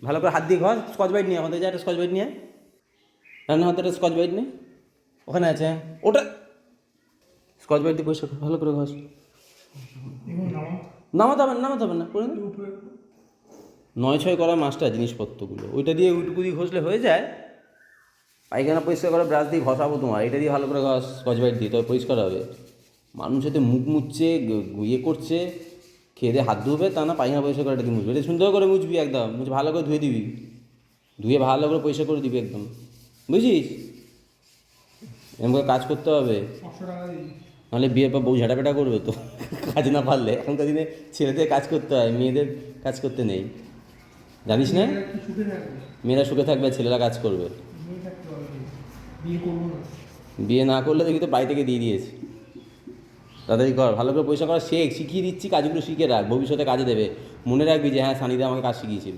ভালো করে হাত দিয়ে ঘর, স্কচ বাইট নিয়ে আমাদের যা, একটা স্কচ বাইট নিয়ে রান্না হাতে একটা স্কচ বাইট নিয়ে, ওখানে আছে ওটা, স্কচ বাইট দিয়ে পরিষ্কার কর, ভালো করে ঘষ। নামাতে হবে না, নামাতে হবে না, করে নে। 9-6 করা মাস্টার জিনিসপত্রগুলো, ওইটা দিয়ে উটকু দিয়ে ঘষলে হয়ে যায়। পায়খানা পরিষ্কার করে ব্রাশ দিয়ে ঘষাবো তোমার, এটা দিয়ে ভালো করে ঘষ, স্কচ বাইট দিয়ে, তবে পরিষ্কার হবে। মানুষ এতে মুখ মুছছে, ইয়ে করছে, খেয়ে দিয়ে হাত ধুবে, তা না পায়খানা পরিষ্কার করে এটা দিয়ে মুছবে। এটা সুন্দর করে মুছবি একদম, মুছে ভালো করে ধুয়ে দিবি, ধুয়ে ভালো করে পরিষ্কার করে দিবি একদম, বুঝিস? এরকম করে কাজ করতে হবে, নাহলে বিয়ের পর বউ ঝাঁটাপেটা করবে তো কাজ না পারলে। এখনকার দিনে ছেলেদের কাজ করতে হয়, মেয়েদের কাজ করতে নেই, জানিস না? মেয়েরা সুখে থাকবে, ছেলেরা কাজ করবে। বিয়ে না করলে দেখি তো বাড়ি থেকে দিয়ে দিয়েছে। তাড়াতাড়ি কর, ভালো করে পয়সা করা শেখ, শিখিয়ে দিচ্ছি, কাজগুলো শিখে রাখ, ভবিষ্যতে কাজে দেবে। মনে রাখবি যে হ্যাঁ সানিদা আমাকে কাজ শিখিয়েছিল।